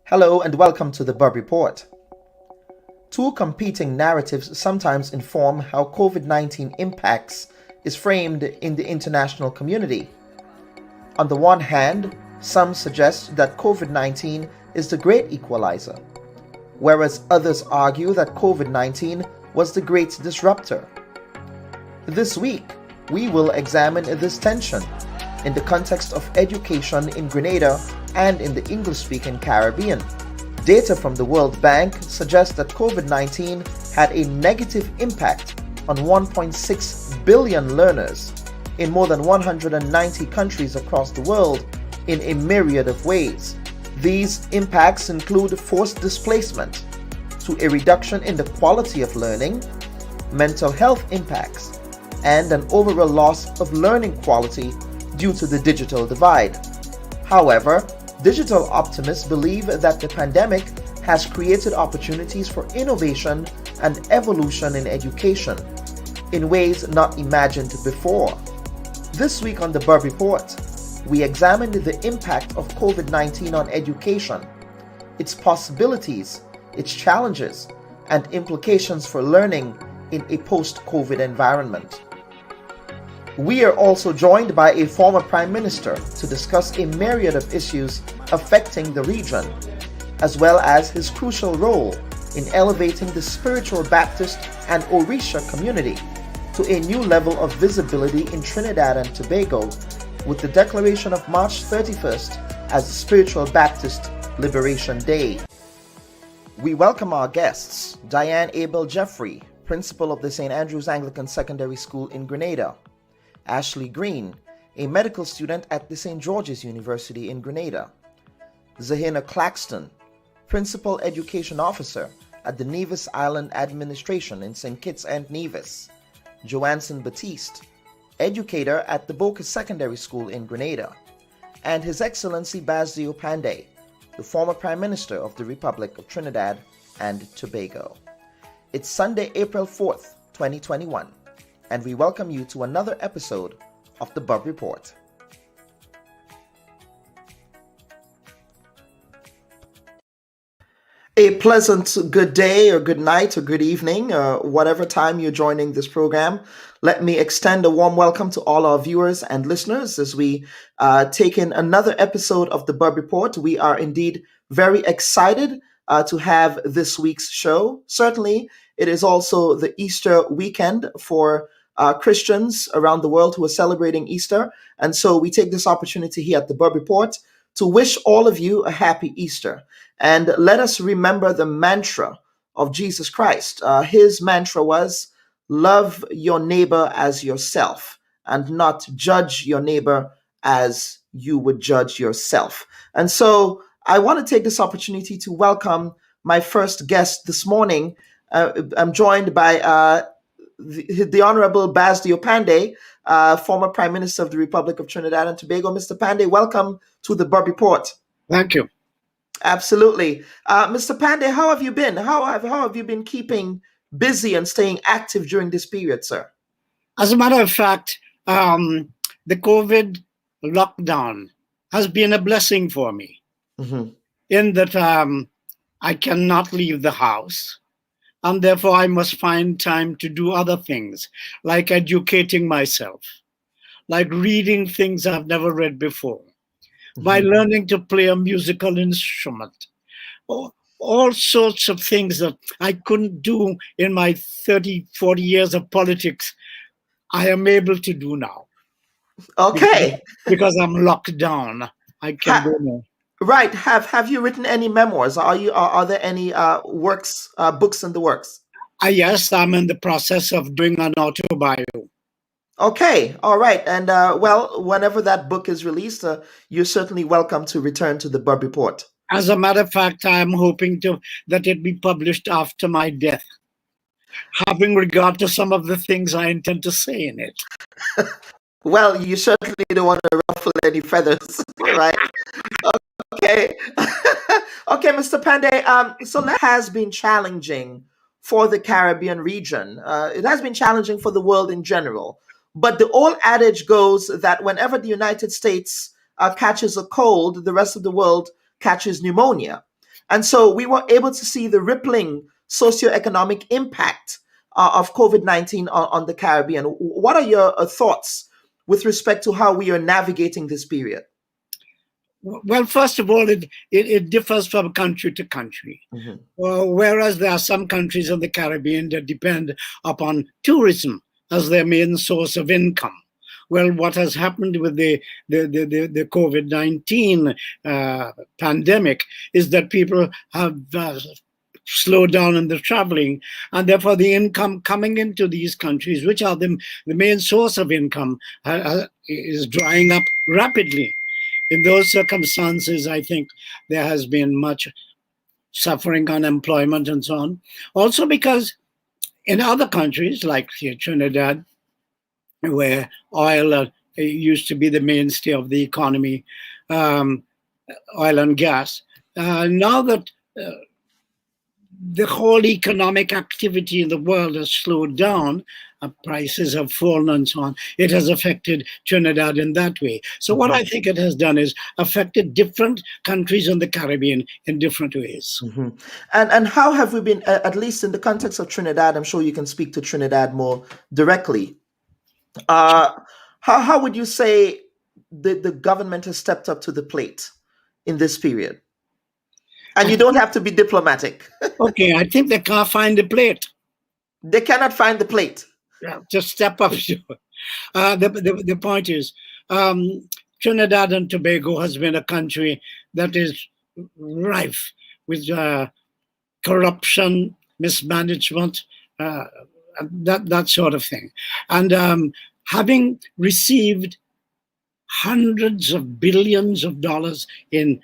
Hello and welcome to the Bubb Report. Two competing narratives sometimes inform how COVID-19 impacts is framed in the international community. On the one hand, some suggest that COVID-19 is the great equalizer, whereas others argue that COVID-19 was the great disruptor. This week, we will examine this tension in the context of education in Grenada and in the English-speaking Caribbean. Data from the World Bank suggests that COVID-19 had a negative impact on 1.6 billion learners in more than 190 countries across the world in a myriad of ways. These impacts include forced displacement to a reduction in the quality of learning, mental health impacts, and an overall loss of learning quality due to the digital divide. However, digital optimists believe that the pandemic has created opportunities for innovation and evolution in education in ways not imagined before. This week on the Bubb Report, we examined the impact of COVID-19 on education, its possibilities, its challenges, and implications for learning in a post-COVID environment. We are also joined by a former Prime Minister to discuss a myriad of issues affecting the region, as well as his crucial role in elevating the spiritual Baptist and Orisha community to a new level of visibility in Trinidad and Tobago with the declaration of March 31st as Spiritual Baptist Liberation Day. We welcome our guests, Diane Abel Jeffrey, Principal of the St. Andrew's Anglican Secondary School in Grenada; Ashley Green, a medical student at the St. George's University in Grenada; Zahina Claxton, Principal Education Officer at the Nevis Island Administration in St. Kitts and Nevis; Joanson Batiste, educator at the Boca Secondary School in Grenada; and His Excellency Basdeo Panday, the former Prime Minister of the Republic of Trinidad and Tobago. It's Sunday, April 4th, 2021. And we welcome you to another episode of the Bubb Report. A pleasant good day or good night or good evening, whatever time you're joining this program. Let me extend a warm welcome to all our viewers and listeners as we take in another episode of the Bubb Report. We are indeed very excited to have this week's show. Certainly, it is also the Easter weekend for Christians around the world who are celebrating Easter. And so we take this opportunity here at the Bubb Report to wish all of you a happy Easter. And let us remember the mantra of Jesus Christ. His mantra was, love your neighbor as yourself, and not judge your neighbor as you would judge yourself. And so I want to take this opportunity to welcome my first guest this morning. I'm joined by the Honorable Basdeo Panday, former Prime Minister of the Republic of Trinidad and Tobago. Mr. Panday, welcome to the Bubb Report. Thank you. Absolutely. Mr. Panday, how have you been? How have you been keeping busy and staying active during this period, sir? As a matter of fact, the COVID lockdown has been a blessing for me in that I cannot leave the house. And therefore, I must find time to do other things, like educating myself, like reading things I've never read before, by learning to play a musical instrument, all sorts of things that I couldn't do in my 30, 40 years of politics, I am able to do now. Okay. Because I'm locked down. I can't go now. Right. Have you written any memoirs? Are there any books in the works? Yes, I'm in the process of doing an autobio. Okay. All right. And well, whenever that book is released, you're certainly welcome to return to the Bubb Report. As a matter of fact, I'm hoping that it be published after my death, having regard to some of the things I intend to say in it. Well, you certainly don't want to ruffle any feathers, right? Okay. Okay, Mr. Panday. So that has been challenging for the Caribbean region. It has been challenging for the world in general. But the old adage goes that whenever the United States catches a cold, the rest of the world catches pneumonia. And so we were able to see the rippling socioeconomic impact of COVID 19 on the Caribbean. What are your thoughts with respect to how we are navigating this period? Well, first of all, it differs from country to country. Mm-hmm. Whereas there are some countries in the Caribbean that depend upon tourism as their main source of income. Well, what has happened with the COVID-19 pandemic is that people have slowed down in the traveling, and therefore the income coming into these countries, which are the main source of income, is drying up rapidly. In those circumstances, I think there has been much suffering, unemployment, and so on. Also because in other countries, like Trinidad, where oil used to be the mainstay of the economy, oil and gas, now that the whole economic activity in the world has slowed down, prices have fallen and so on, it has affected Trinidad in that way. So what I think it has done is affected different countries in the Caribbean in different ways. Mm-hmm. And how have we been, at least in the context of Trinidad, I'm sure you can speak to Trinidad more directly. How would you say the government has stepped up to the plate in this period? And you don't have to be diplomatic. Okay, I think they can't find the plate. They cannot find the plate. Yeah, just step up to it. The point is, Trinidad and Tobago has been a country that is rife with corruption, mismanagement, that sort of thing. And having received hundreds of billions of dollars in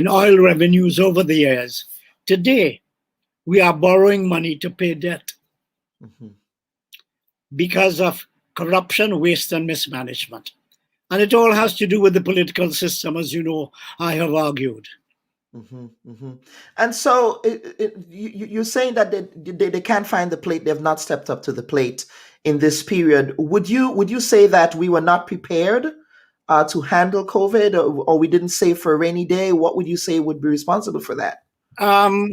oil revenues over the years, today we are borrowing money to pay debt because of corruption, waste, and mismanagement. And it all has to do with the political system, as you know, I have argued. And so you're saying that they can't find the plate, they've not stepped up to the plate in this period. Would you say that we were not prepared to handle COVID, or we didn't save for a rainy day? What would you say would be responsible for that?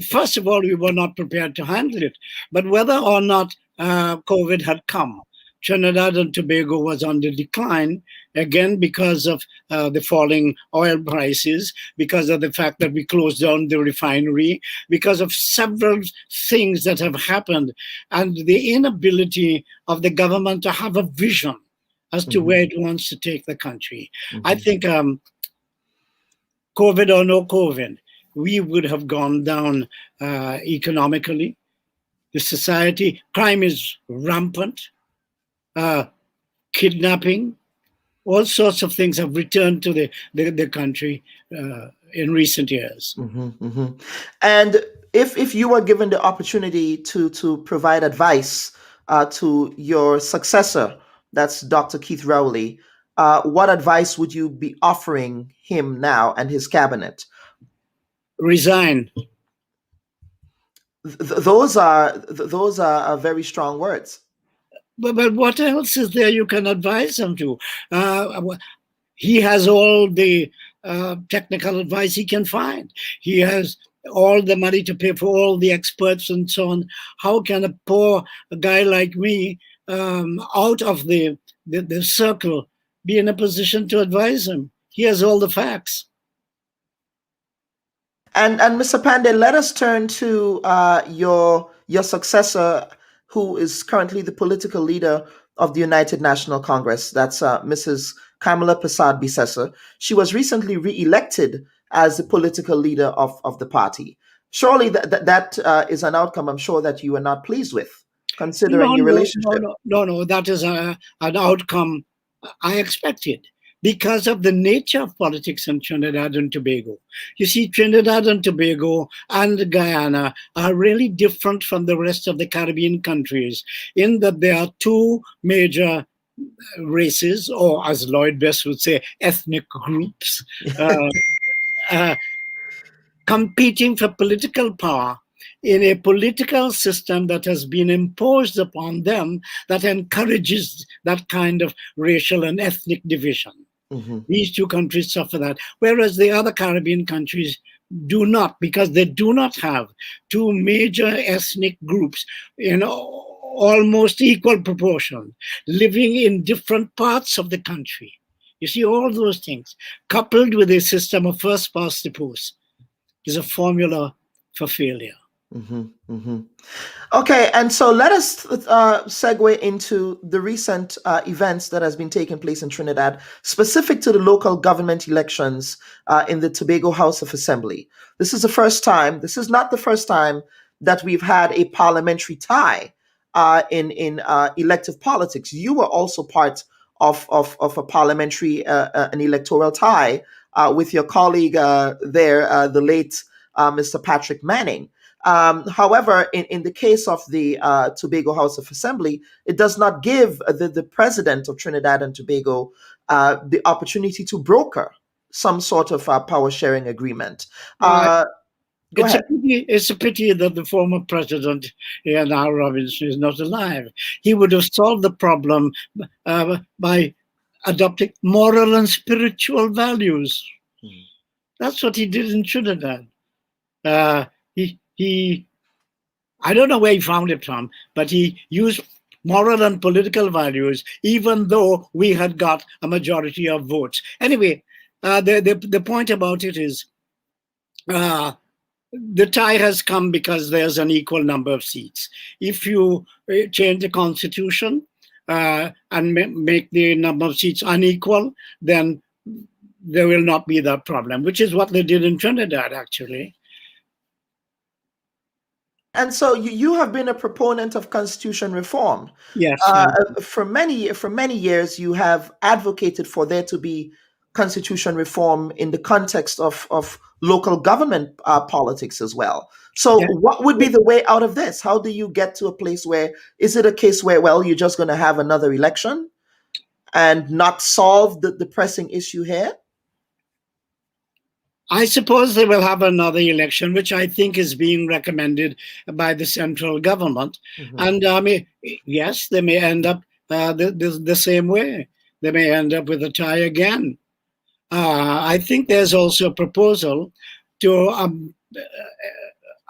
First of all, we were not prepared to handle it. But whether or not COVID had come, Trinidad and Tobago was on the decline, again, because of the falling oil prices, because of the fact that we closed down the refinery, because of several things that have happened, and the inability of the government to have a vision as to where it wants to take the country. I think COVID or no COVID, we would have gone down economically. The society, crime is rampant. Kidnapping, all sorts of things have returned to the country in recent years. And if you were given the opportunity to provide advice to your successor, that's Dr. Keith Rowley, what advice would you be offering him now and his cabinet? Resign. Those are very strong words. But what else is there you can advise him to? He has all the technical advice he can find. He has all the money to pay for all the experts and so on. How can a poor guy like me, out of the circle, be in a position to advise him? He has all the facts. And Mr. Panday, let us turn to your successor, who is currently the political leader of the United National Congress. That's Mrs. Kamala Persad-Bissessar. She was recently re-elected as the political leader of the party. Surely that is an outcome I'm sure that you are not pleased with, considering your relationship. No, that is an outcome I expected, because of the nature of politics in Trinidad and Tobago. You see, Trinidad and Tobago and Guyana are really different from the rest of the Caribbean countries in that there are two major races, or as Lloyd Best would say, ethnic groups, competing for political power in a political system that has been imposed upon them that encourages that kind of racial and ethnic division. These two countries suffer that, whereas the other Caribbean countries do not, because they do not have two major ethnic groups in almost equal proportion, living in different parts of the country. You see, all those things, coupled with a system of first past the post, is a formula for failure. Okay, and so let us segue into the recent events that has been taking place in Trinidad, specific to the local government elections in the Tobago House of Assembly. This is the first time. This is not the first time that we've had a parliamentary tie in elective politics. You were also part of a parliamentary an electoral tie with your colleague there, the late Mr. Patrick Manning. However, in the case of the Tobago House of Assembly, it does not give the president of Trinidad and Tobago the opportunity to broker some sort of power sharing agreement. Go ahead. It's a pity that the former president, Ian R. Robinson, is not alive. He would have solved the problem by adopting moral and spiritual values. That's what he did in Trinidad. He I don't know where he found it from, but he used moral and political values, even though we had got a majority of votes. Anyway, the point about it is the tie has come because there's an equal number of seats. If you change the constitution and make the number of seats unequal, then there will not be that problem, which is what they did in Trinidad, actually. And so you have been a proponent of constitution reform. Yes. For many years, you have advocated for there to be constitution reform in the context of local government politics as well. So what would be the way out of this? How do you get to a place where, is it a case where, well, you're just going to have another election and not solve the pressing issue here? I suppose they will have another election, which I think is being recommended by the central government. And yes, they may end up the same way. They may end up with a tie again. I think there's also a proposal to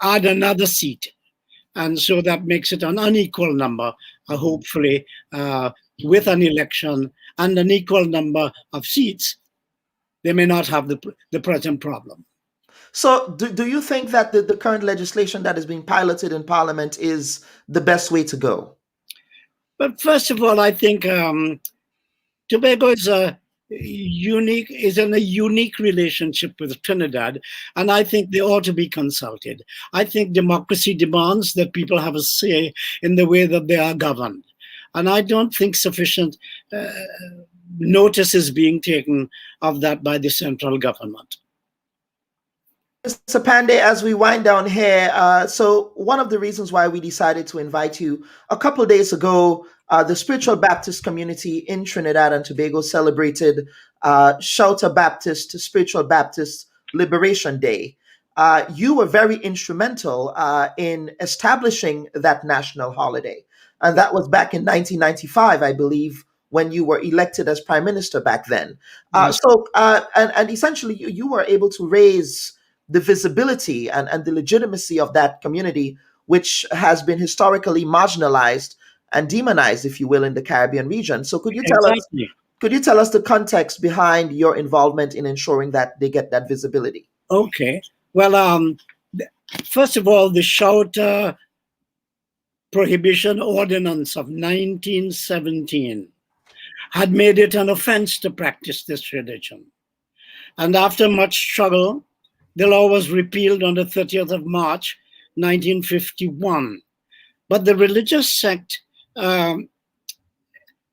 add another seat. And so that makes it an unequal number, hopefully, with an election and an equal number of seats. They may not have the present problem. So do you think that the current legislation that is being piloted in Parliament is the best way to go? But first of all, I think Tobago is in a unique relationship with Trinidad, and I think they ought to be consulted. I think democracy demands that people have a say in the way that they are governed. And I don't think sufficient notice is being taken of that by the central government. Mr. Panday, as we wind down here, so one of the reasons why we decided to invite you, a couple of days ago, the Spiritual Baptist community in Trinidad and Tobago celebrated Shelter Baptist, Spiritual Baptist Liberation Day. You were very instrumental in establishing that national holiday. And that was back in 1995, I believe, when you were elected as prime minister back then. And essentially, you were able to raise the visibility and the legitimacy of that community, which has been historically marginalized and demonized, if you will, in the Caribbean region. So could you tell us the context behind your involvement in ensuring that they get that visibility? Okay. Well, first of all, the Shelter Prohibition Ordinance of 1917 had made it an offense to practice this religion. And after much struggle, the law was repealed on the 30th of March, 1951. But the religious sect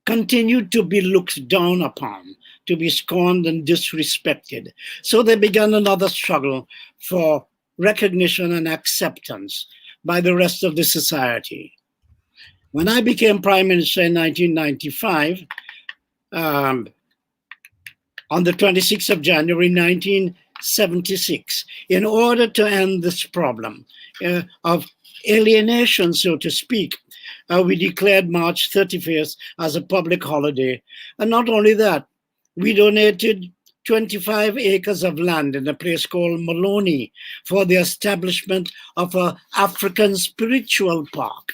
continued to be looked down upon, to be scorned and disrespected. So they began another struggle for recognition and acceptance by the rest of the society. When I became prime minister in 1995, on the 26th of January 1995, 1976, in order to end this problem of alienation, so to speak. We declared March 31st as a public holiday. And not only that, we donated 25 acres of land in a place called Maloney for the establishment of an African spiritual park.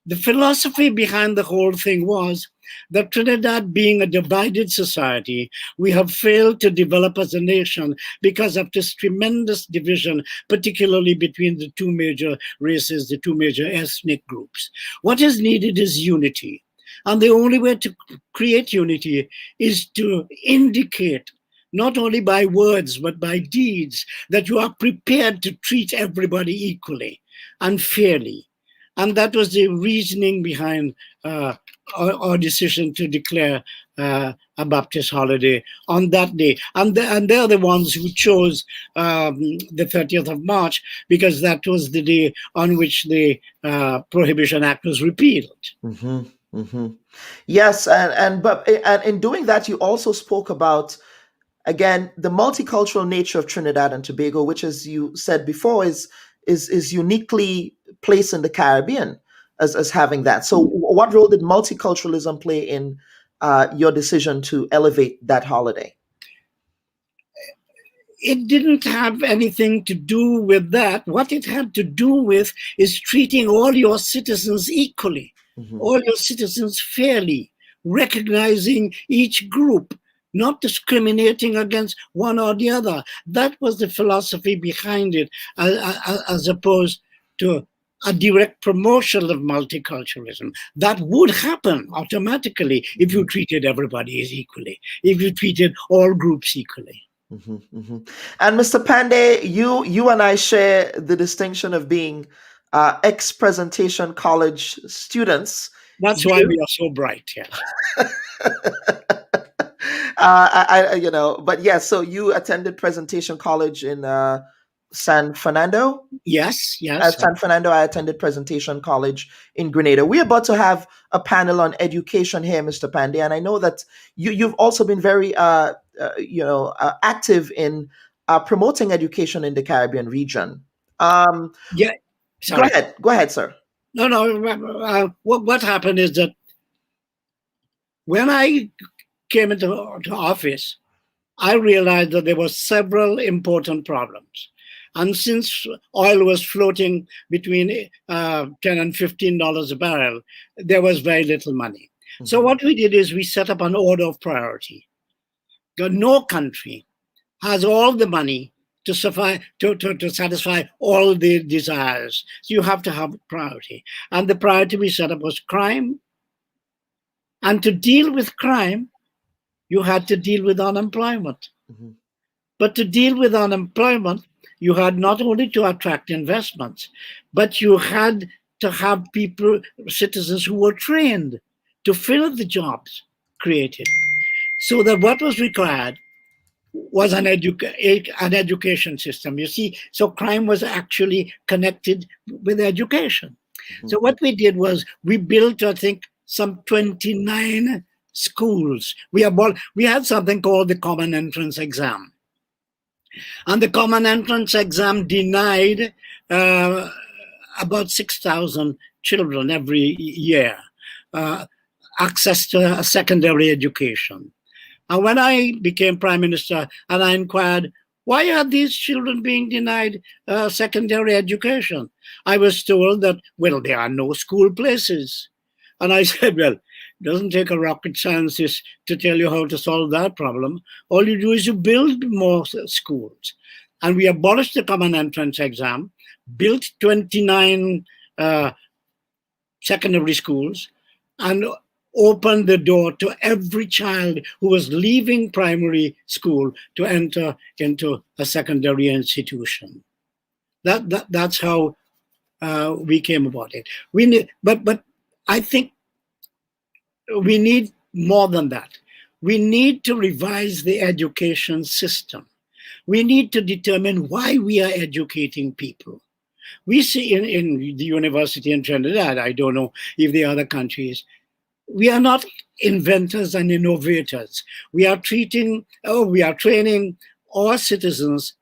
The philosophy behind the whole thing was that Trinidad, being a divided society, we have failed to develop as a nation because of this tremendous division, particularly between the two major races, the two major ethnic groups. What is needed is unity. And the only way to create unity is to indicate, not only by words, but by deeds, that you are prepared to treat everybody equally and fairly. And that was the reasoning behind our decision to declare a Baptist holiday on that day. And they're the ones who chose the 30th of March, because that was the day on which the Prohibition Act was repealed. Mm-hmm, mm-hmm. Yes, and in doing that, you also spoke about, again, the multicultural nature of Trinidad and Tobago, which, as you said before, is uniquely placed in the Caribbean as having that. So what role did multiculturalism play in your decision to elevate that holiday? It didn't have anything to do with that. What it had to do with is treating all your citizens equally, all your citizens fairly, recognizing each group, not discriminating against one or the other. That was the philosophy behind it, as opposed to a direct promotion of multiculturalism. That would happen automatically if you treated everybody as equally, if you treated all groups equally. Mm-hmm, mm-hmm. And Mr. Panday, you and I share the distinction of being ex-Presentation College students. That's why we are so bright, yeah. But yeah, so you attended Presentation College in San Fernando? Yes. At San Fernando, I attended Presentation College in Grenada. We're about to have a panel on education here, Mr. Panday, and I know that you've also been very, active in promoting education in the Caribbean region. Yeah. Sorry. Go ahead, sir. No. What happened is that when I came into office, I realized that there were several important problems. And since oil was floating between $10 and $15 a barrel, there was very little money. Mm-hmm. So what we did is we set up an order of priority. No country has all the money to satisfy all the desires. So you have to have priority. And the priority we set up was crime. And to deal with crime, you had to deal with unemployment. Mm-hmm. But to deal with unemployment, you had not only to attract investments, but you had to have citizens who were trained to fill the jobs created. So that what was required was an education system. You see, so crime was actually connected with education. Mm-hmm. So what we did was we built, I think, some 29 schools. We had something called the Common Entrance Exam. And the Common Entrance Exam denied about 6,000 children every year access to a secondary education. And when I became Prime Minister and I inquired, why are these children being denied secondary education? I was told that, well, there are no school places. And I said, well, it doesn't take a rocket scientist to tell you how to solve that problem. All you do is you build more schools. And we abolished the Common Entrance Exam, built 29 secondary schools, and opened the door to every child who was leaving primary school to enter into a secondary institution. That's how we came about it. But I think we need more than that. We need to revise the education system. We need to determine why we are educating people. We see in the university in Trinidad, I don't know if the other countries, we are not inventors and innovators. We are training our citizens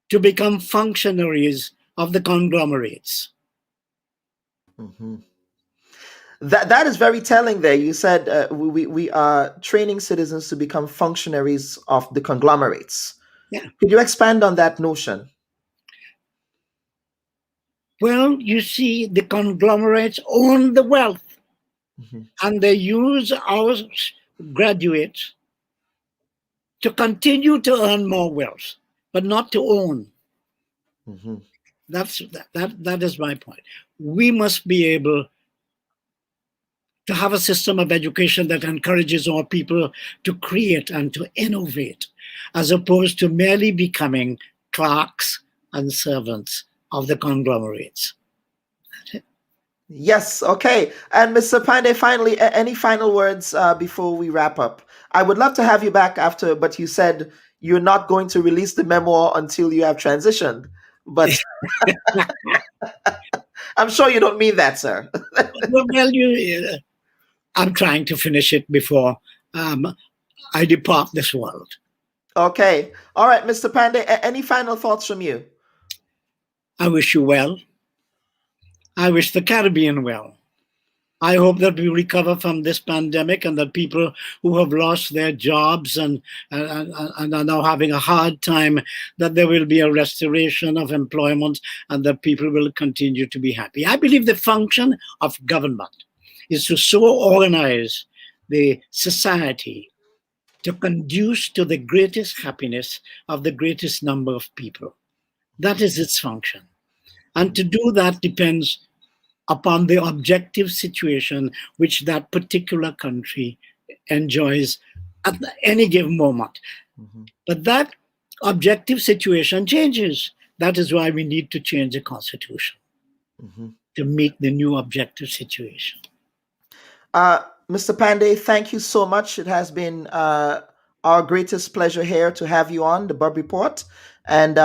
to become functionaries of the conglomerates. Mhm. That is very telling there. You said we are training citizens to become functionaries of the conglomerates. Yeah. Could you expand on that notion? Well, you see, the conglomerates own the wealth, Mhm. and they use our graduates to continue to earn more wealth, but not to own. Mhm. That is my point. We must be able to have a system of education that encourages our people to create and to innovate, as opposed to merely becoming clerks and servants of the conglomerates. Yes, okay. And Mr. Pandey, finally, any final words before we wrap up? I would love to have you back after, but you said you're not going to release the memoir until you have transitioned. But I'm sure you don't mean that, sir. Well, I'm trying to finish it before I depart this world. Okay. All right, Mr. Pandey, any final thoughts from you? I wish you well. I wish the Caribbean well. I hope that we recover from this pandemic and that people who have lost their jobs and are now having a hard time, that there will be a restoration of employment and that people will continue to be happy. I believe the function of government is to so organize the society to conduce to the greatest happiness of the greatest number of people. That is its function. And to do that depends upon the objective situation which that particular country enjoys at any given moment. Mhm. But that objective situation changes. That is why we need to change the constitution Mhm. to meet the new objective situation. Mr. Pandey, thank you so much. It has been our greatest pleasure here to have you on the Bubb Report, and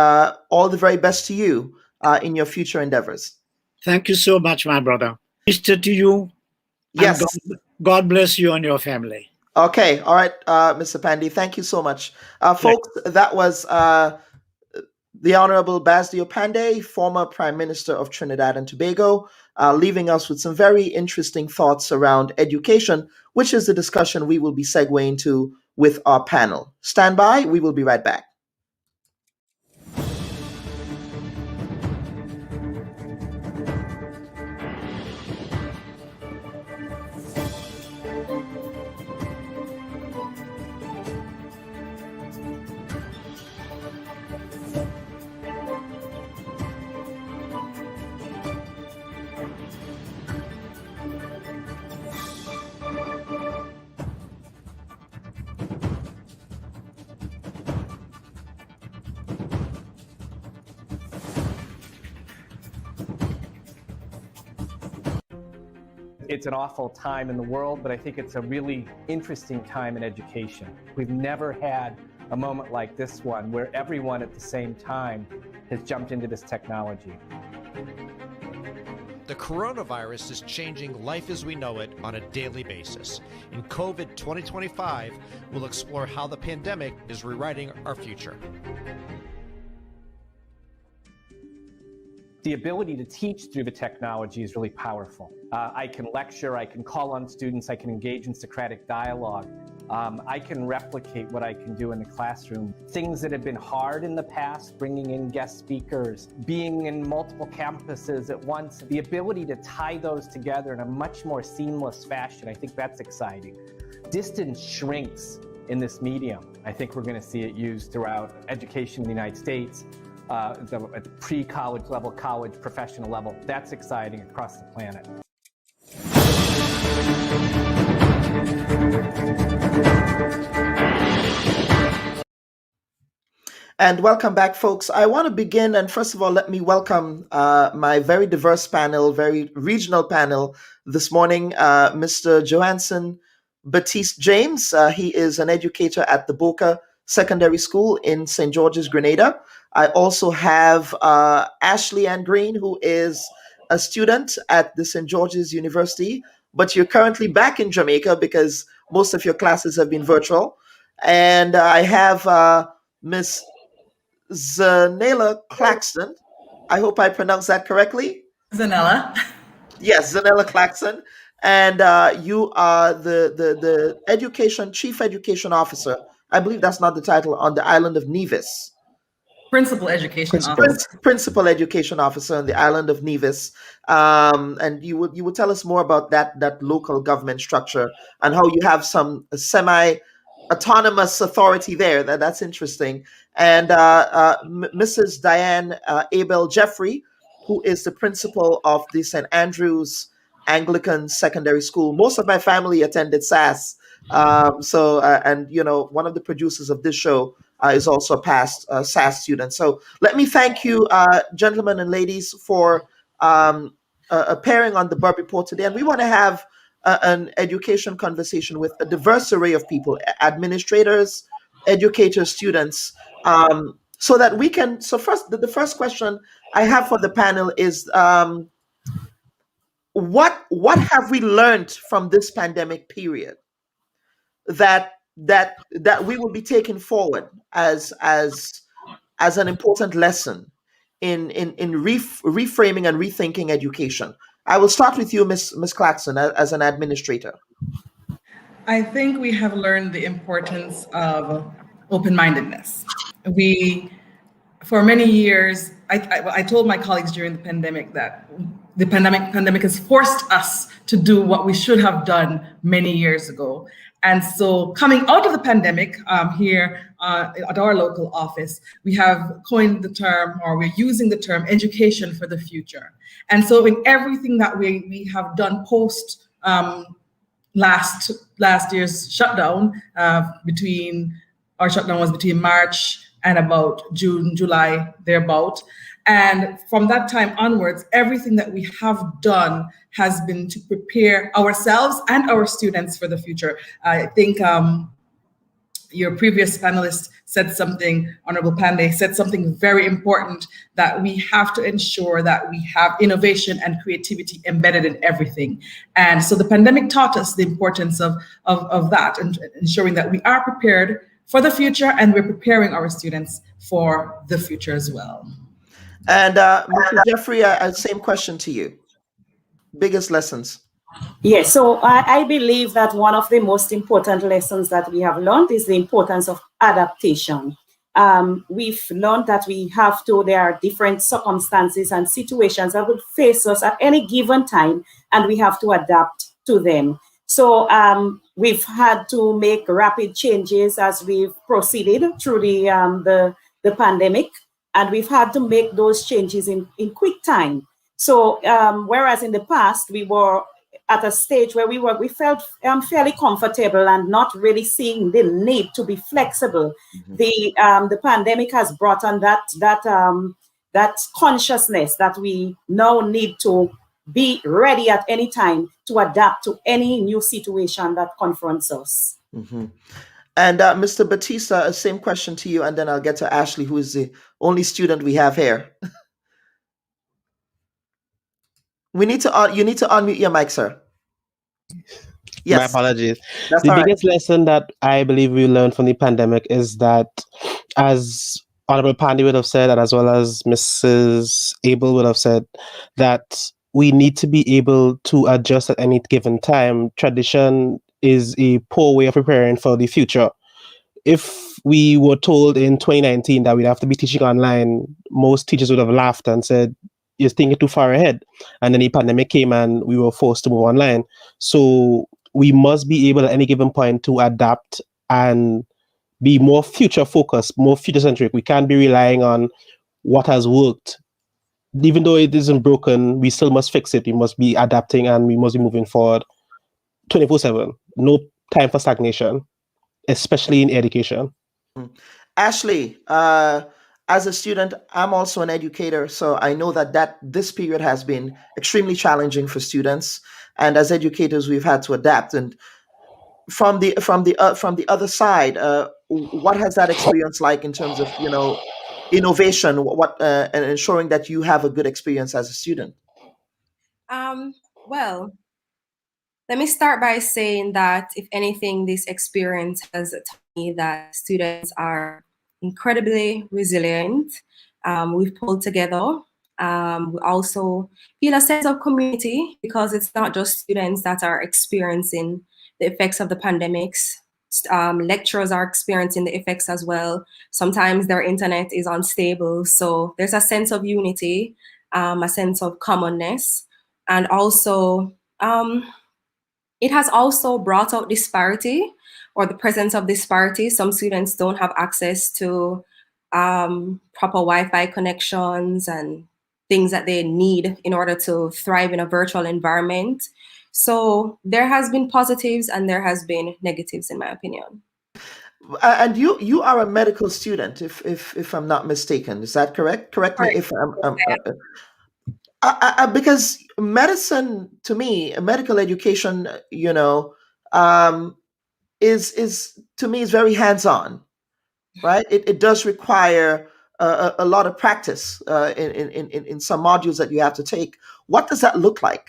all the very best to you in your future endeavors. Thank you so much, my brother. Easter to you, and Yes. God bless you and your family. Okay. All right, Mr. Pandey. Thank you so much. Folks, that was the Honorable Basdeo Panday, former Prime Minister of Trinidad and Tobago, leaving us with some very interesting thoughts around education, which is the discussion we will be segueing to with our panel. Stand by. We will be right back. It's an awful time in the world, but I think it's a really interesting time in education. We've never had a moment like this one where everyone at the same time has jumped into this technology. The coronavirus is changing life as we know it on a daily basis. In COVID 2025, we'll explore how the pandemic is rewriting our future. The ability to teach through the technology is really powerful. I can lecture, I can call on students, I can engage in Socratic dialogue. I can replicate what I can do in the classroom. Things that have been hard in the past, bringing in guest speakers, being in multiple campuses at once, the ability to tie those together in a much more seamless fashion, I think that's exciting. Distance shrinks in this medium. I think we're going to see it used throughout education in the United States. At the pre-college level, college, professional level. That's exciting across the planet. And welcome back, folks. I want to begin, and first of all, let me welcome my very diverse panel, very regional panel this morning, Mr. Johansson Baptiste James. He is an educator at the Boca Secondary School in St. George's, Grenada. I also have Ashley Ann Green, who is a student at the St. George's University, but you're currently back in Jamaica because most of your classes have been virtual. And I have Miss Zanella Claxton. I hope I pronounced that correctly. Zanella. Yes, Zanella Claxton. And you are the chief education officer. I believe that's not the title, on the island of Nevis. Principal education officer. Principal education officer on the island of Nevis. And you would tell us more about that local government structure and how you have some semi autonomous authority there. That's interesting. And Mrs. Diane Abel Jeffrey, who is the principal of the St. Andrew's Anglican Secondary School. Most of my family attended SAS. And one of the producers of this show is also a past SAS student. So let me thank you, gentlemen and ladies, for appearing on the Bubb Report today. And we want to have an education conversation with a diverse array of people, administrators, educators, students, so that we can. So first, the first question I have for the panel is, what have we learned from this pandemic period that we will be taking forward as an important lesson in reframing and rethinking education? I will start with you, Miss Claxton, as an administrator. I think we have learned the importance of open-mindedness. For many years, I told my colleagues during the pandemic that the pandemic has forced us to do what we should have done many years ago. And so coming out of the pandemic here at our local office, we have coined the term, or we're using the term, education for the future. And so in everything that we have done post last year's shutdown, our shutdown was between March and about June, July, thereabout. And from that time onwards, everything that we have done has been to prepare ourselves and our students for the future. I think your previous panelist said something, Honorable Panday said something very important, that we have to ensure that we have innovation and creativity embedded in everything. And so the pandemic taught us the importance of that, and ensuring that we are prepared for the future, and we're preparing our students for the future as well. And Mr. Jeffrey, same question to you. Biggest lessons? Yes, so I believe that one of the most important lessons that we have learned is the importance of adaptation. We've learned that there are different circumstances and situations that will face us at any given time, and we have to adapt to them. So we've had to make rapid changes as we've proceeded through the pandemic, and we've had to make those changes in quick time. So whereas in the past we were at a stage where we felt fairly comfortable and not really seeing the need to be flexible, the pandemic has brought on that consciousness that we now need to be ready at any time to adapt to any new situation that confronts us. Mm-hmm. And Mr. Batista, same question to you, and then I'll get to Ashley, who is the only student we have here. You need to unmute your mic, sir. Yes. My apologies. That's the biggest lesson that I believe we learned from the pandemic is that, as Honorable Panday would have said, and as well as Mrs. Abel would have said, that we need to be able to adjust at any given time. Tradition is a poor way of preparing for the future. If we were told in 2019 that we'd have to be teaching online, most teachers would have laughed and said, you're thinking too far ahead. And then the pandemic came and we were forced to move online. So we must be able at any given point to adapt and be more future focused, more future centric. We can't be relying on what has worked. Even though it isn't broken, we still must fix it. We must be adapting and we must be moving forward 24/7. No time for stagnation, especially in education. Ashley, as a student, I'm also an educator, so I know that this period has been extremely challenging for students, and as educators, we've had to adapt. And from the other side, what has that experience like in terms of innovation? And ensuring that you have a good experience as a student? Well, let me start by saying that if anything, this experience has taught me that students are incredibly resilient. We've pulled together. We also feel a sense of community because it's not just students that are experiencing the effects of the pandemics. Lecturers are experiencing the effects as well. Sometimes their internet is unstable. So there's a sense of unity, a sense of commonness. And also, it has also brought out disparity or the presence of disparity. Some students don't have access to proper Wi-Fi connections and things that they need in order to thrive in a virtual environment. So there has been positives and there has been negatives, in my opinion. And you are a medical student, if I'm not mistaken. Is that correct? Correct me if because medicine, to me, medical education, is to me is very hands-on, right? It does require a lot of practice in some modules that you have to take. What does that look like?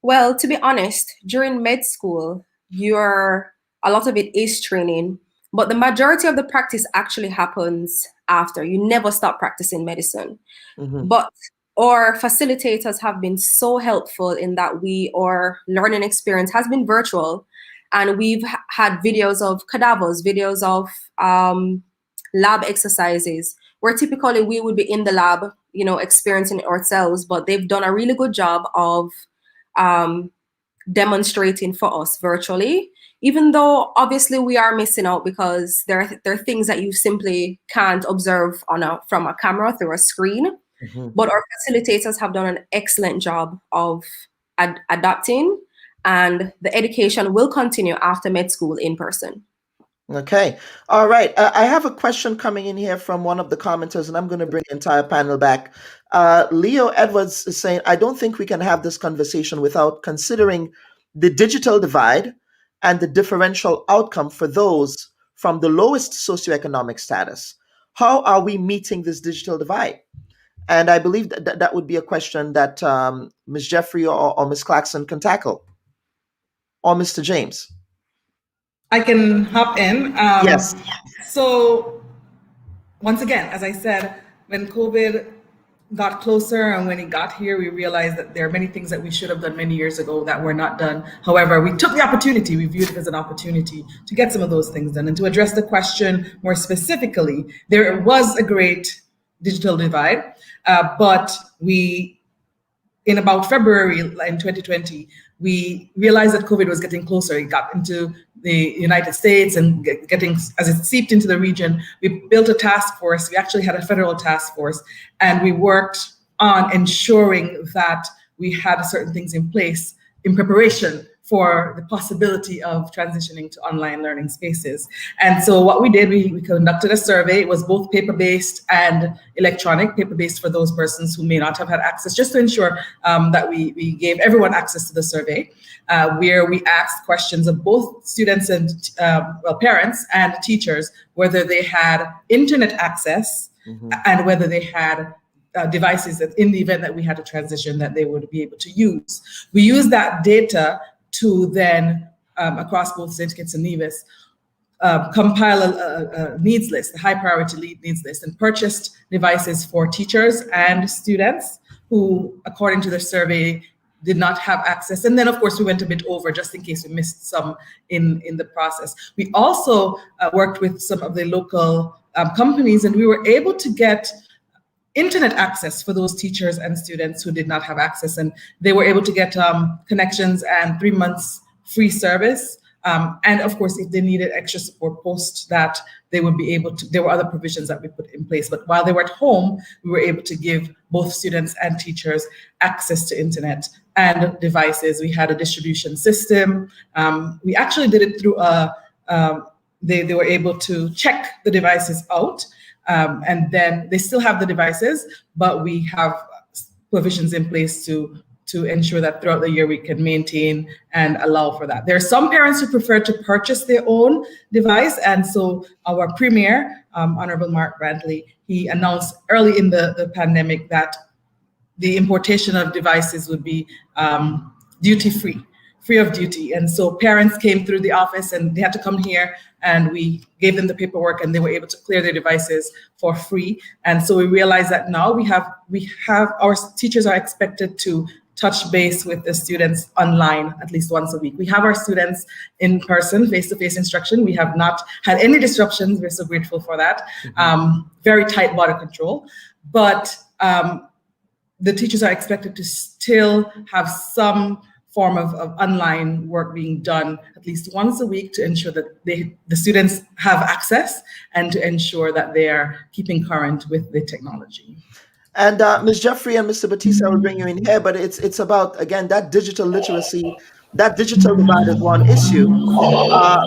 Well, to be honest, during med school, a lot of it is training, but the majority of the practice actually happens after. You never stop practicing medicine. Mm-hmm. But our facilitators have been so helpful in that our learning experience has been virtual, and we've had videos of cadavers, videos of lab exercises, where typically we would be in the lab, experiencing it ourselves, but they've done a really good job of demonstrating for us virtually, even though obviously we are missing out because there are things that you simply can't observe from a camera through a screen. Mm-hmm. But our facilitators have done an excellent job of adapting, and the education will continue after med school in person. Okay. All right. I have a question coming in here from one of the commenters, and I'm going to bring the entire panel back. Leo Edwards is saying, I don't think we can have this conversation without considering the digital divide and the differential outcome for those from the lowest socioeconomic status. How are we meeting this digital divide? And I believe that would be a question that Ms. Jeffrey or Ms. Claxton can tackle, or Mr. James. I can hop in. Yes. So once again, as I said, when COVID got closer and when it got here, we realized that there are many things that we should have done many years ago that were not done. However, we took the opportunity, we viewed it as an opportunity to get some of those things done. And to address the question more specifically, there was a great digital divide, but in about February in 2020, we realized that COVID was getting closer. It got into the United States and getting, as it seeped into the region, we built a task force. We actually had a federal task force, and we worked on ensuring that we had certain things in place in preparation for the possibility of transitioning to online learning spaces. And so what we did, we conducted a survey. It was both paper-based and electronic, paper-based for those persons who may not have had access, just to ensure that we gave everyone access to the survey, where we asked questions of both students and parents and teachers, whether they had internet access, mm-hmm. and whether they had devices that in the event that we had a transition that they would be able to use. We used that data to then, across both St. Kitts and Nevis, compile a needs list, a high priority needs list, and purchased devices for teachers and students who, according to the survey, did not have access. And then, of course, we went a bit over just in case we missed some in the process. We also worked with some of the local companies, and we were able to get internet access for those teachers and students who did not have access, and they were able to get connections and 3 months free service. And of course, if they needed extra support post that, they would be able to, there were other provisions that we put in place. But while they were at home, we were able to give both students and teachers access to internet and devices. We had a distribution system. We actually did it through they were able to check the devices out. And then they still have the devices, but we have provisions in place to ensure that throughout the year we can maintain and allow for that. There are some parents who prefer to purchase their own device, and so our Premier, Honorable Mark Brantley, he announced early in the pandemic that the importation of devices would be duty-free free of duty. And so parents came through the office and they had to come here, and we gave them the paperwork and they were able to clear their devices for free. And so we realized that now we have our teachers are expected to touch base with the students online at least once a week. We have our students in person, face-to-face instruction. We have not had any disruptions. We're so grateful for that. Very tight border control, but the teachers are expected to still have some form of online work being done at least once a week to ensure that the students have access and to ensure that they are keeping current with the technology. And Ms. Jeffrey and Mr. Batista, I will bring you in here, but it's about, again, that digital literacy, that digital divide is one issue,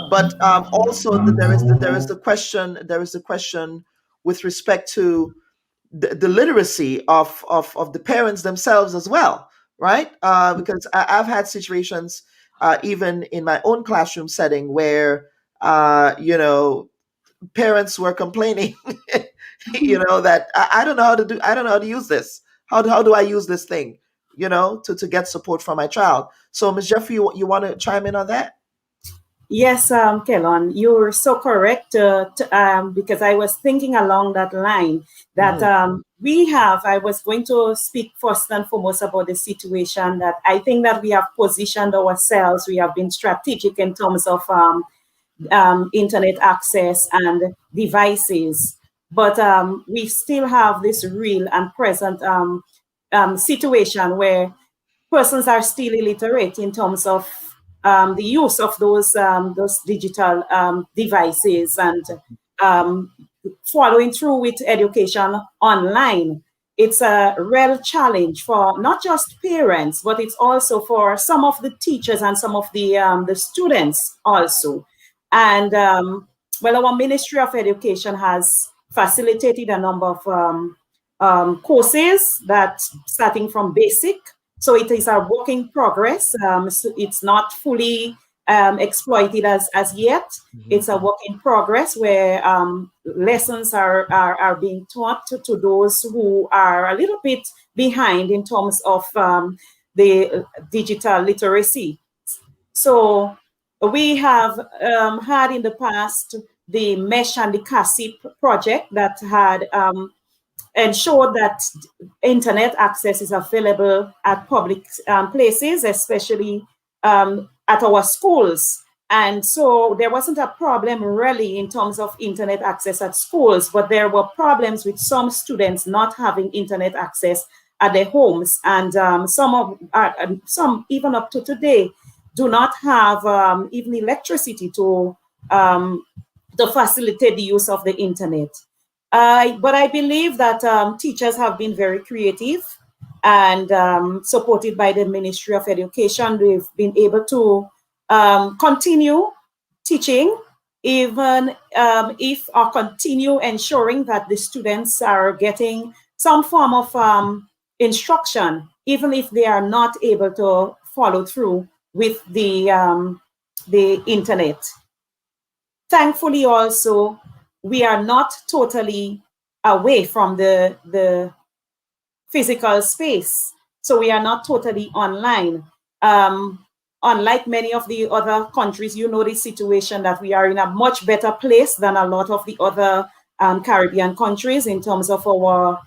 but also there is the question with respect to the literacy of the parents themselves as well, right? Because I've had situations even in my own classroom setting where parents were complaining, that I don't know how to use this. How do I use this thing, to get support from my child? So, Ms. Jeffrey, you want to chime in on that? Yes, Kellon, you're so correct, because I was thinking along that line that I was going to speak first and foremost about the situation that I think that we have positioned ourselves. We have been strategic in terms of internet access and devices, but we still have this real and present situation where persons are still illiterate in terms of the use of those digital devices and following through with education online. It's a real challenge for not just parents, but it's also for some of the teachers and some of the students also. And our Ministry of Education has facilitated a number of courses that starting from basic. So it is a work in progress. So it's not fully exploited as yet. It's a work in progress where lessons are being taught to those who are a little bit behind in terms of the digital literacy. So we have had in the past the MESH and the CASIP project that had ensured that internet access is available at public places, especially at our schools. And so there wasn't a problem really in terms of internet access at schools, but there were problems with some students not having internet access at their homes. And some even up to today do not have even electricity to facilitate the use of the internet. But I believe that teachers have been very creative and supported by the Ministry of Education. They've been able to continue teaching, even or continue ensuring that the students are getting some form of instruction, even if they are not able to follow through with the internet. Thankfully, also, we are not totally away from the physical space. So we are not totally online. Unlike many of the other countries, the situation that we are in a much better place than a lot of the other Caribbean countries in terms of our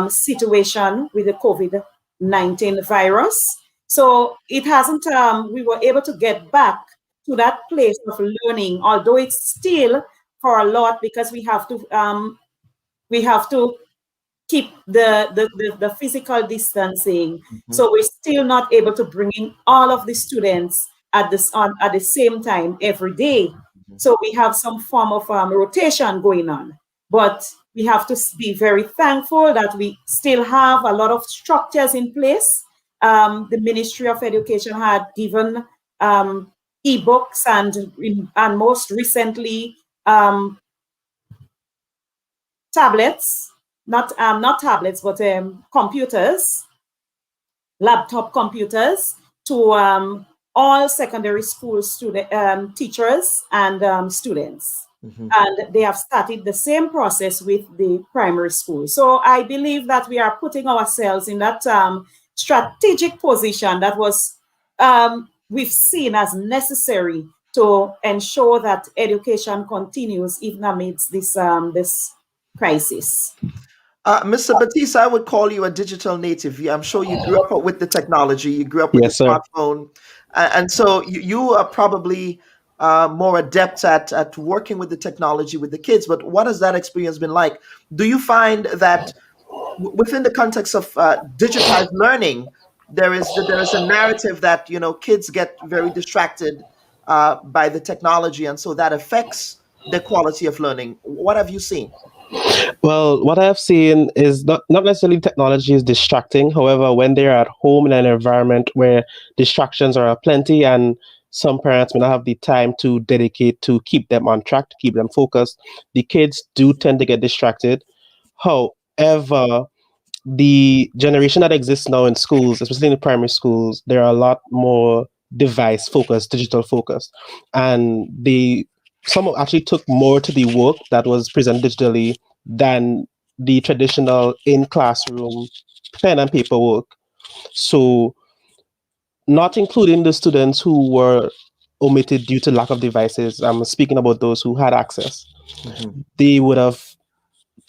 situation with the COVID-19 virus. So it hasn't, we were able to get back to that place of learning, although it's still for a lot because we have to keep the physical distancing. So we're still not able to bring in all of the students at the same time every day. So we have some form of rotation going on, but we have to be very thankful that we still have a lot of structures in place. The Ministry of Education had given ebooks and most recently tablets, not tablets, but computers, laptop computers to all secondary school student teachers and students. And they have started the same process with the primary school. So I believe that we are putting ourselves in that strategic position that was we've seen as necessary to ensure that education continues even amidst this crisis. Mr. Batista, I would call you a digital native. I'm sure you grew up with the technology. You grew up with the Yes, sir. smartphone, and so you are probably more adept at working with the technology with the kids. But what has that experience been like? Do you find that within the context of digitized learning, there is a narrative that kids get very distracted by the technology, and so that affects the quality of learning? What have you seen? Well, what I have seen is not necessarily technology is distracting. However, when they're at home in an environment where distractions are aplenty and some parents may not have the time to dedicate to keep them on track, to keep them focused, the kids do tend to get distracted. However, the generation that exists now in schools, especially in the primary schools, they're a lot more device focused, digital focused, and some actually took more to the work that was presented digitally than the traditional in classroom pen and paper work. So, not including the students who were omitted due to lack of devices, I'm speaking about those who had access, they would have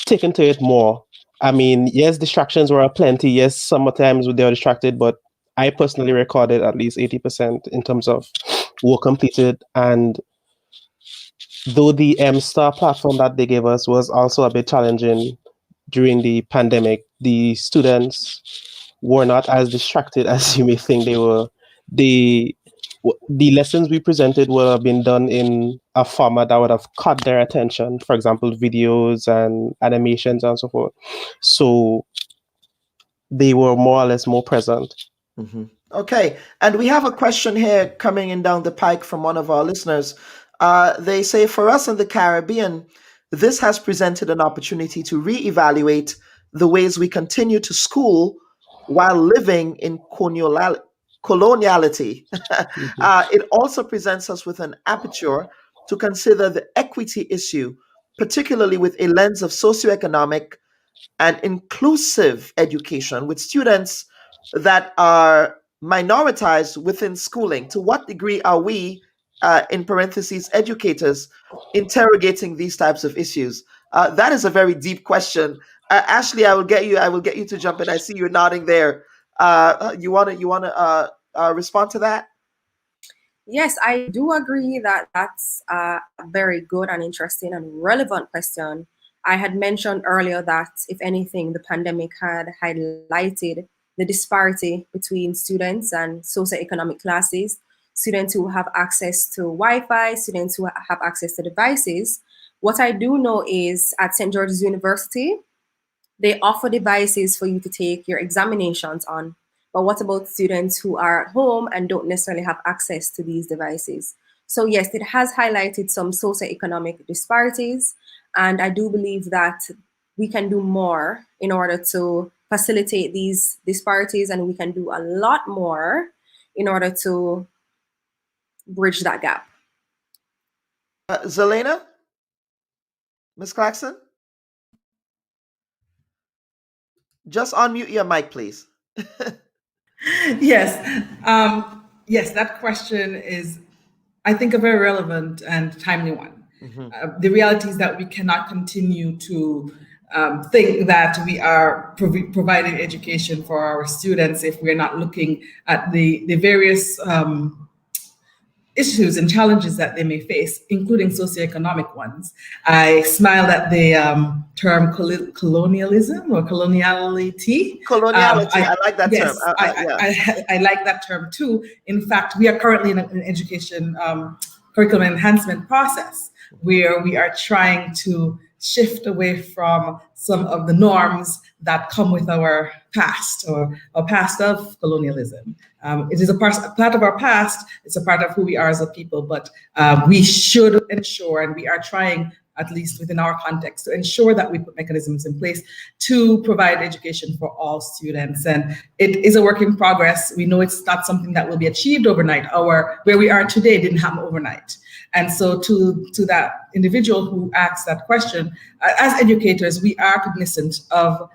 taken to it more. I mean, yes, distractions were plenty. Yes, sometimes they were distracted, but I personally recorded at least 80% in terms of work completed. And though the M-Star platform that they gave us was also a bit challenging during the pandemic, the students were not as distracted as you may think they were. The lessons we presented would have been done in a format that would have caught their attention, for example, videos and animations and so forth. So they were more or less more present. Okay, and we have a question here coming in down the pike from one of our listeners. They say, for us in the Caribbean, this has presented an opportunity to reevaluate the ways we continue to school while living in coloniality. It also presents us with an aperture to consider the equity issue, particularly with a lens of socioeconomic and inclusive education with students that are minoritized within schooling. To what degree are we, in parentheses, educators, interrogating these types of issues? That is a very deep question. Ashley, I will get you to jump in. I see you nodding there. You wanna respond to that? Yes, I do agree that that's a very good and interesting and relevant question. I had mentioned earlier that, if anything, the pandemic had highlighted the disparity between students and socioeconomic classes, students who have access to Wi-Fi, students who have access to devices. What I do know is at St. George's University, they offer devices for you to take your examinations on. But what about students who are at home and don't necessarily have access to these devices? So yes, it has highlighted some socioeconomic disparities. And I do believe that we can do more in order to facilitate these disparities, and we can do a lot more in order to bridge that gap. Zelena? Ms. Claxton? Just unmute your mic, please. Yes. Yes, that question is, I think, a very relevant and timely one. The reality is that we cannot continue to think that we are providing education for our students if we're not looking at the various issues and challenges that they may face, including socioeconomic ones. I smiled at the term colonialism or coloniality. Coloniality, I like that yes, term. I like that term too. In fact, we are currently in an education curriculum enhancement process where we are trying to shift away from some of the norms that come with our past or a past of colonialism. It is a part of our past. It's a part of who we are as a people, but we should ensure, and we are trying, at least within our context, to ensure that we put mechanisms in place to provide education for all students. And it is a work in progress. We know it's not something that will be achieved overnight. Where we are today didn't happen overnight. And so to that individual who asked that question, as educators, we are cognizant of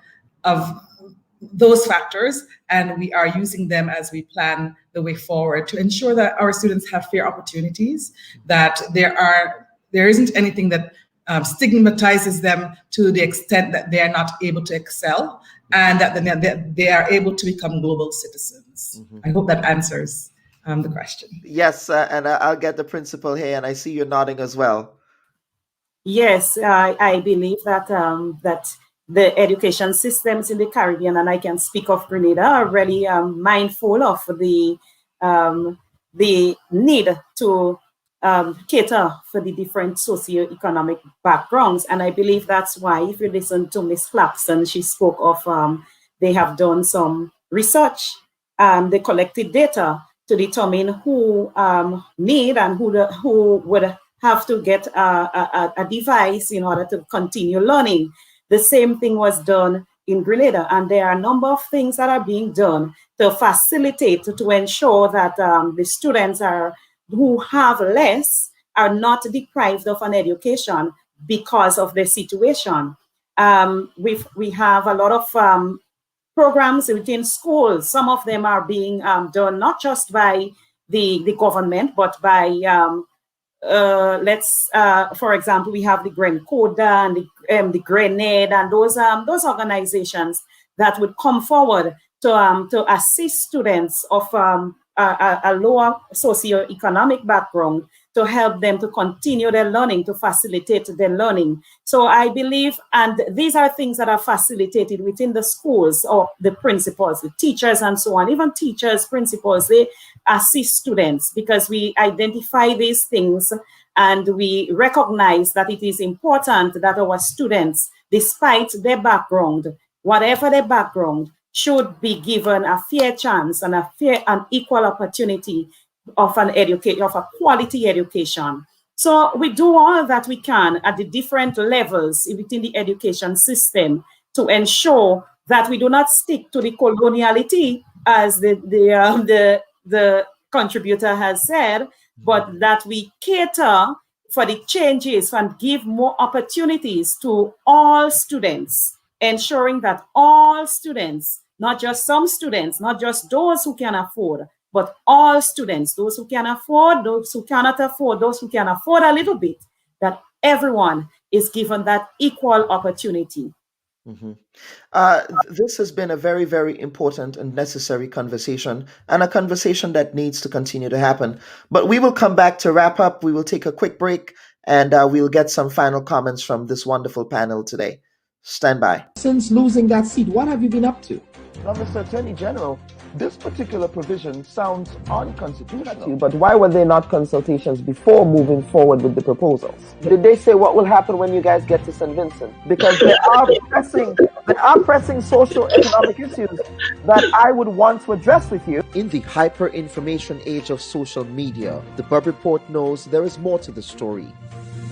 those factors, and we are using them as we plan the way forward to ensure that our students have fair opportunities, that there isn't anything that stigmatizes them to the extent that they are not able to excel, and that they are able to become global citizens. I hope that answers the question. Yes, and I'll get the principal here, and I see you're nodding as well. Yes, I believe that that the education systems in the Caribbean, and I can speak of Grenada, are really mindful of the need to cater for the different socioeconomic backgrounds. And I believe that's why, if you listen to Ms. Clapson, she spoke of they have done some research. They collected data to determine who need and who would have to get a device in order to continue learning. The same thing was done in Grenada, and there are a number of things that are being done to facilitate, to ensure that the students who have less are not deprived of an education because of the situation. We have a lot of programs within schools. Some of them are being done not just by the government, but by for example, we have the Gren Coda and the Grenade and those organizations that would come forward to assist students of a lower socioeconomic background, to help them to continue their learning, to facilitate their learning. So I believe, and these are things that are facilitated within the schools, or the principals, the teachers and so on. Even teachers, principals, they assist students because we identify these things and we recognize that it is important that our students, despite their background, whatever their background, should be given a fair chance and a fair and equal opportunity of a quality education. So we do all that we can at the different levels within the education system to ensure that we do not stick to the coloniality, as the contributor has said, but that we cater for the changes and give more opportunities to all students, ensuring that all students, not just some students, not just those who can afford, but all students, those who can afford, those who cannot afford, those who can afford a little bit, that everyone is given that equal opportunity. This has been a very, very important and necessary conversation, and a conversation that needs to continue to happen. But we will come back to wrap up. We will take a quick break, and we'll get some final comments from this wonderful panel today. Stand by. Since losing that seat, what have you been up to? Now, Mr. Attorney General, this particular provision sounds unconstitutional. But why were there not consultations before moving forward with the proposals? Did they say what will happen when you guys get to St. Vincent? Because there are pressing social economic issues that I would want to address with you. In the hyper-information age of social media, the Bubb Report knows there is more to the story.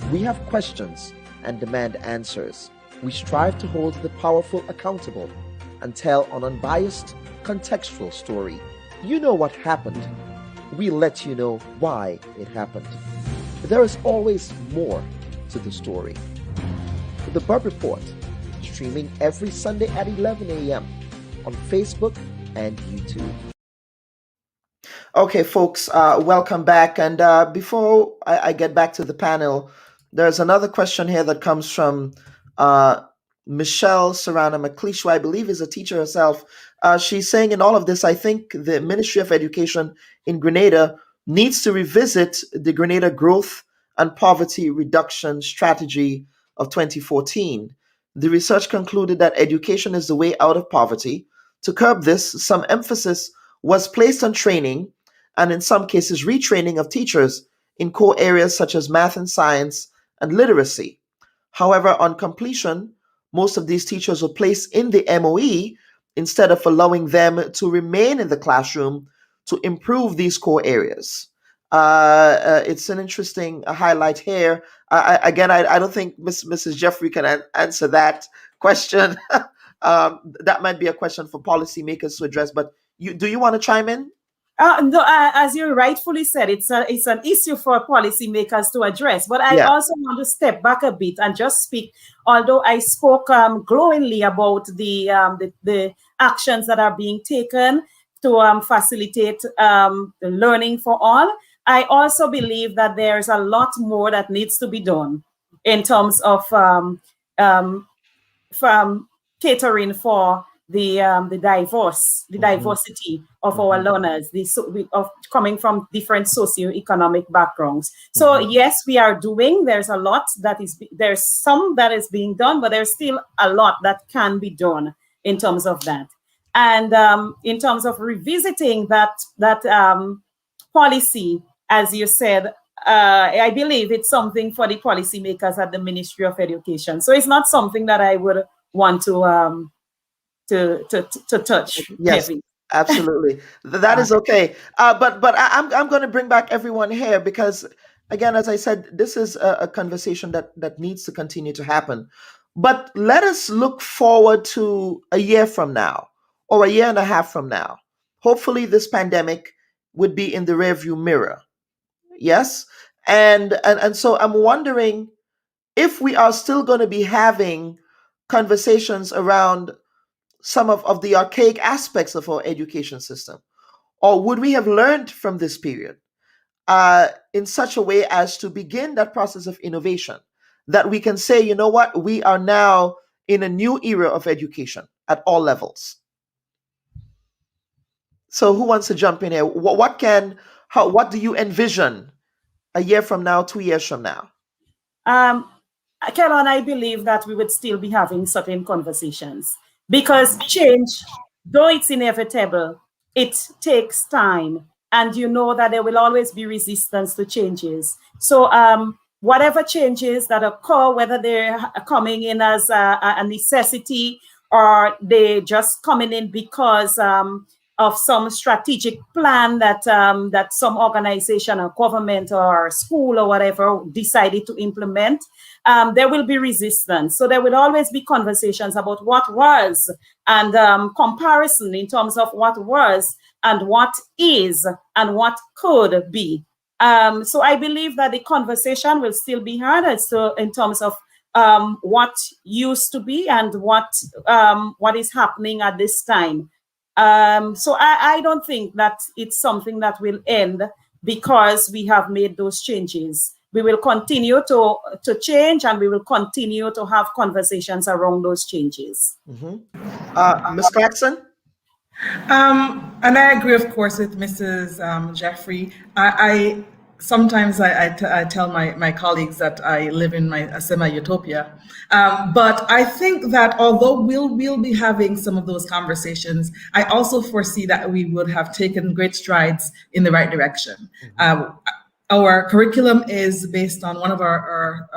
We have questions and demand answers. We strive to hold the powerful accountable and tell an unbiased, contextual story. You know what happened. We let you know why it happened. There is always more to the story. The Bubb Report, streaming every Sunday at 11 a.m. on Facebook and YouTube. Okay, folks, welcome back. And before I get back to the panel, there's another question here that comes from Michelle Serrana McLeish, who I believe is a teacher herself. She's saying, in all of this, I think the Ministry of Education in Grenada needs to revisit the Grenada Growth and Poverty Reduction Strategy of 2014. The research concluded that education is the way out of poverty. To curb this, some emphasis was placed on training and, in some cases, retraining of teachers in core areas such as math and science and literacy. However, on completion, most of these teachers were placed in the MOE instead of allowing them to remain in the classroom to improve these core areas. It's an interesting highlight here. I don't think Mrs. Jeffrey can answer that question. That might be a question for policymakers to address, but do you want to chime in? No, as you rightfully said, it's an issue for policymakers to address. But I also want to step back a bit and just speak. Although I spoke glowingly about the actions that are being taken facilitate learning for all. I also believe that there's a lot more that needs to be done in terms of from catering for the diversity of our learners, of coming from different socioeconomic backgrounds. So yes, we are doing. There's a lot there's some that is being done, but there's still a lot that can be done in terms of that. And in terms of revisiting that policy, as you said, I believe it's something for the policymakers at the Ministry of Education. So it's not something that I would want to touch. Yes, heavy. absolutely. That is okay. But I'm going to bring back everyone here because, again, as I said, this is a conversation that needs to continue to happen. But let us look forward to a year from now or a year and a half from now. Hopefully, this pandemic would be in the rearview mirror. Yes, and so I'm wondering if we are still going to be having conversations around some of the archaic aspects of our education system, or would we have learned from this period in such a way as to begin that process of innovation that we can say, you know what, we are now in a new era of education at all levels. So who wants to jump in here? What do you envision a year from now, 2 years from now? Kellan, I believe that we would still be having certain conversations because change, though it's inevitable, it takes time. And you know that there will always be resistance to changes. So whatever changes that occur, whether they're coming in as a necessity or they just coming in because of some strategic plan that that some organization or government or school or whatever decided to implement, there will be resistance. So there will always be conversations about what was and comparison in terms of what was and what is and what could be. So I believe that the conversation will still be had as to, in terms of what used to be and what is happening at this time. So I don't think that it's something that will end because we have made those changes. We will continue to change and we will continue to have conversations around those changes. Ms. Clarkson? And I agree, of course, with Mrs. Jeffrey. Sometimes I tell my colleagues that I live in a semi-utopia. But I think that although we'll be having some of those conversations, I also foresee that we would have taken great strides in the right direction. Our curriculum is based on one of our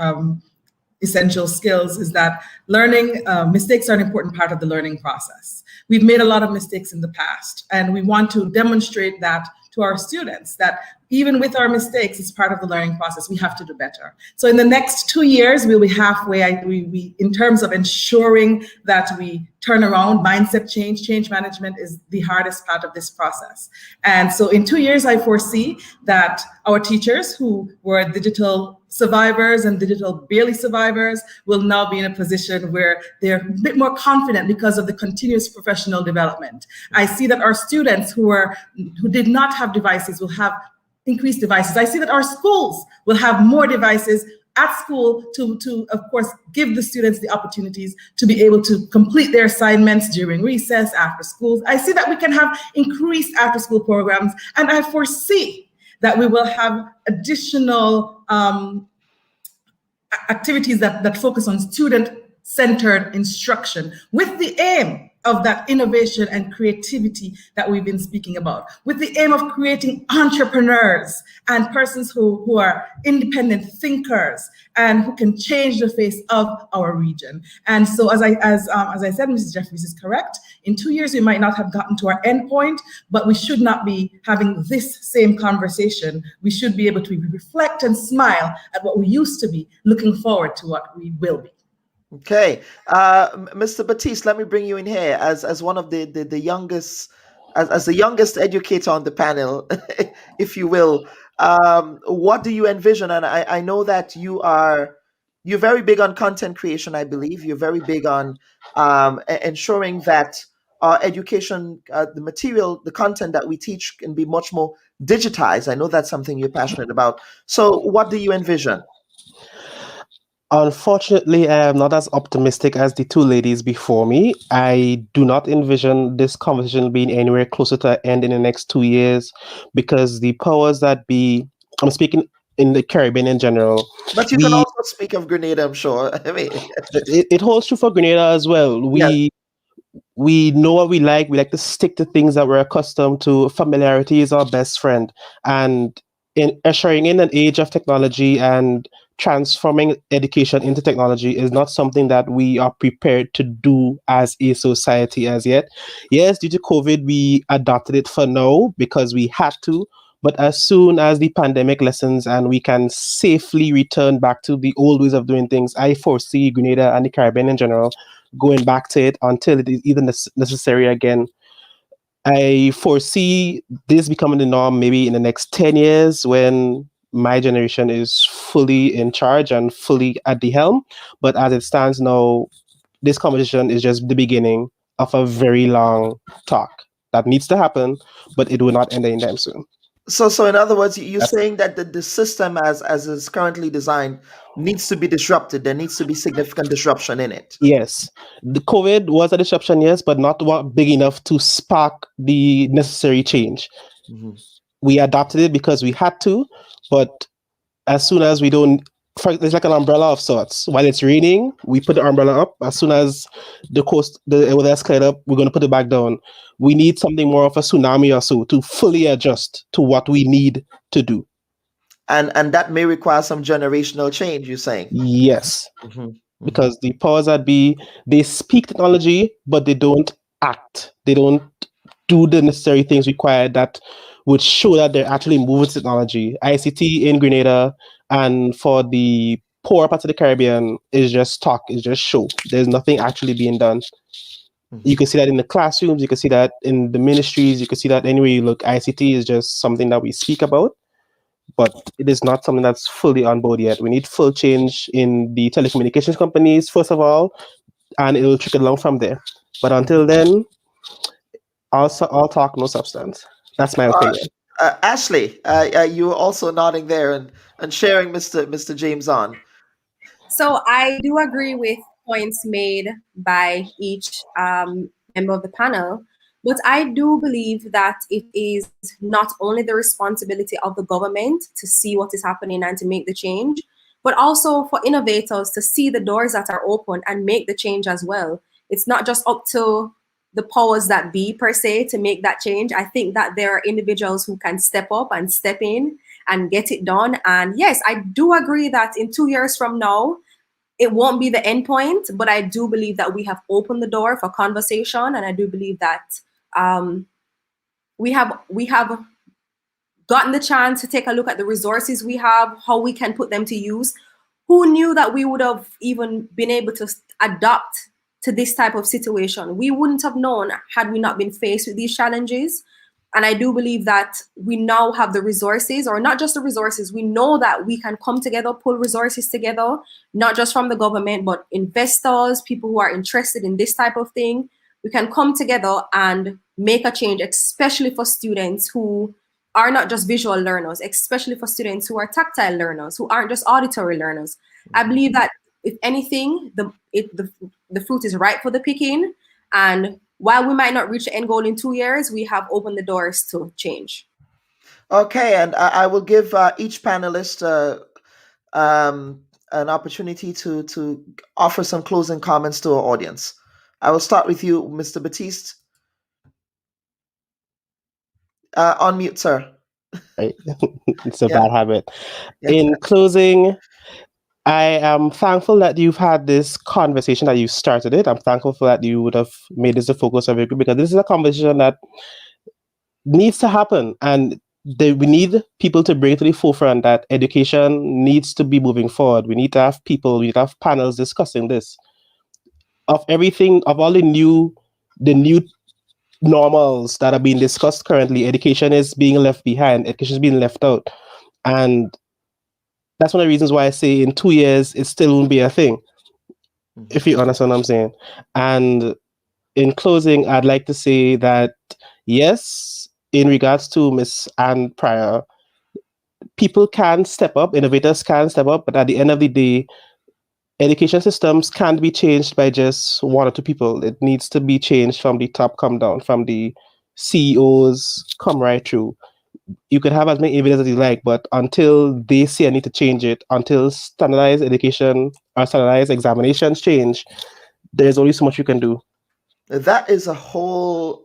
essential skills is that learning, mistakes are an important part of the learning process. We've made a lot of mistakes in the past, and we want to demonstrate that to our students, that even with our mistakes, it's part of the learning process. We have to do better. So in the next 2 years, we'll be halfway in terms of ensuring that we turn around mindset change. Change management is the hardest part of this process. And so in 2 years, I foresee that our teachers who were digital survivors and digital barely survivors will now be in a position where they're a bit more confident because of the continuous professional development. I see that our students who did not have devices will have increased devices. I see that our schools will have more devices at school to of course, give the students the opportunities to be able to complete their assignments during recess, after schools. I see that we can have increased after school programs, and I foresee that we will have additional activities that focus on student-centered instruction with the aim of that innovation and creativity that we've been speaking about, with the aim of creating entrepreneurs and persons who are independent thinkers and who can change the face of our region. And so as I said, Mrs. Jeffries is correct. In 2 years, we might not have gotten to our end point, but we should not be having this same conversation. We should be able to reflect and smile at what we used to be, looking forward to what we will be. Okay, Mr. Batiste, let me bring you in here as one of the youngest, as the youngest educator on the panel, if you will. What do you envision? And I know that you're very big on content creation. I believe you're very big on ensuring that our education, the material, the content that we teach can be much more digitized. I know that's something you're passionate about. So what do you envision? Unfortunately, I am not as optimistic as the two ladies before me. I do not envision this conversation being anywhere closer to an end in the next 2 years, because the powers that be, I'm speaking in the Caribbean in general, But you can we also speak of Grenada, I'm sure. I mean, it holds true for Grenada as well. yes. We know what we like. We like to stick to things that we're accustomed to. Familiarity is our best friend. And in ushering in an age of technology and transforming education into technology is not something that we are prepared to do as a society as yet. Yes, due to COVID, we adopted it for now because we had to. But as soon as the pandemic lessens and we can safely return back to the old ways of doing things, I foresee Grenada and the Caribbean in general going back to it until it is even necessary again. I foresee this becoming the norm maybe in the next 10 years when my generation is fully in charge and fully at the helm. But as it stands now, this conversation is just the beginning of a very long talk that needs to happen, but it will not end anytime soon. So in other words, you're saying that the system as is currently designed needs to be disrupted. There needs to be significant disruption in it. Yes, the COVID was a disruption, yes, but not big enough to spark the necessary change. We adopted it because we had to, but as soon as we don't, it's like an umbrella of sorts. While it's raining, we put the umbrella up. As soon as the weather escalate up, we're going to put it back down. We need something more of a tsunami or so to fully adjust to what we need to do. And that may require some generational change, you're saying? Yes. Because the powers that be, they speak technology, but they don't act. They don't do the necessary things required that would show that they're actually moving technology. ICT in Grenada and for the poor parts of the Caribbean is just talk, is just show. There's nothing actually being done. You can see that in the classrooms, you can see that in the ministries, you can see that anywhere you look. ICT is just something that we speak about, but it is not something that's fully on board yet. We need full change in the telecommunications companies, first of all, and it will trickle along from there. But until then, all talk, no substance. That's my opinion. Ashley, you were also nodding there and sharing Mr. James on. So I do agree with points made by each member of the panel, but I do believe that it is not only the responsibility of the government to see what is happening and to make the change, but also for innovators to see the doors that are open and make the change as well. It's not just up to the powers that be per se to make that change. I think that there are individuals who can step up and step in and get it done. And yes, I do agree that in 2 years from now, it won't be the end point, but I do believe that we have opened the door for conversation, and I do believe that we have gotten the chance to take a look at the resources we have, how we can put them to use. Who knew that we would have even been able to adapt to this type of situation? We wouldn't have known had we not been faced with these challenges. And I do believe that we now have the resources, or not just the resources, we know that we can come together, pull resources together, not just from the government, but investors, people who are interested in this type of thing. We can come together and make a change, especially for students who are not just visual learners, especially for students who are tactile learners, who aren't just auditory learners. I believe that if anything, the fruit is ripe for the picking. And while we might not reach the end goal in 2 years, we have opened the doors to change. Okay, and I will give each panelist an opportunity to offer some closing comments to our audience. I will start with you, Mr. Batiste. Unmute, sir. Right. It's a bad habit. Yeah. In closing, I am thankful that you've had this conversation, that you started it. I'm thankful for that you would have made this the focus of your group, because this is a conversation that needs to happen. And we need people to bring to the forefront that education needs to be moving forward. We need to have people, we need to have panels discussing this. Of everything, of all the new normals that are being discussed currently, education is being left behind, education is being left out. And that's one of the reasons why I say in 2 years, it still won't be a thing, if you understand what I'm saying. And in closing, I'd like to say that yes, in regards to Miss Anne Pryor, people can step up, innovators can step up, but at the end of the day, education systems can't be changed by just one or two people. It needs to be changed from the top come down, from the CEOs come right through. You can have as many evidence as you like, but until they see a need to change it, until standardized education or standardized examinations change, there's only so much you can do. That is a whole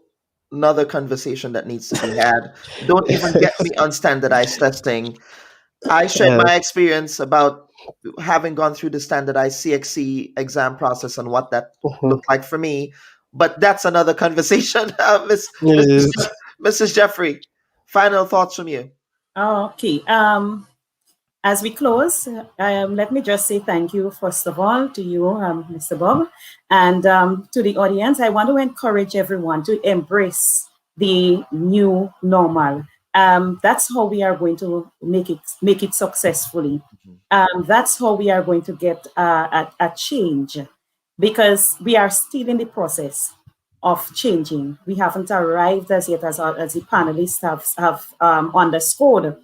another conversation that needs to be had. Don't even get me on standardized testing. I shared my experience about having gone through the standardized CXC exam process and what that looked like for me. But that's another conversation. Mrs. Jeffrey, final thoughts from you. Okay. As we close, let me just say thank you, first of all, to you, Mr. Bob, and to the audience. I want to encourage everyone to embrace the new normal. That's how we are going to make it successfully. That's how we are going to get a change, because we are still in the process of changing. We haven't arrived as yet, as the panelists have underscored.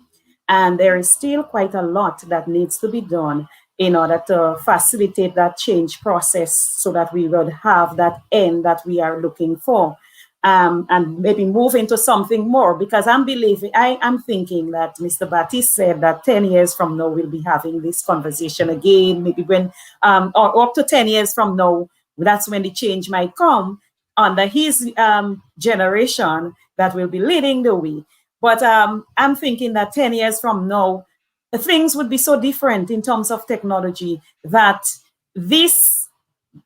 And there is still quite a lot that needs to be done in order to facilitate that change process so that we will have that end that we are looking for. And maybe move into something more, because I'm thinking that Mr. Batiste said that 10 years from now, we'll be having this conversation again, maybe when, or up to 10 years from now, that's when the change might come under his generation that will be leading the way. But I'm thinking that 10 years from now, things would be so different in terms of technology that this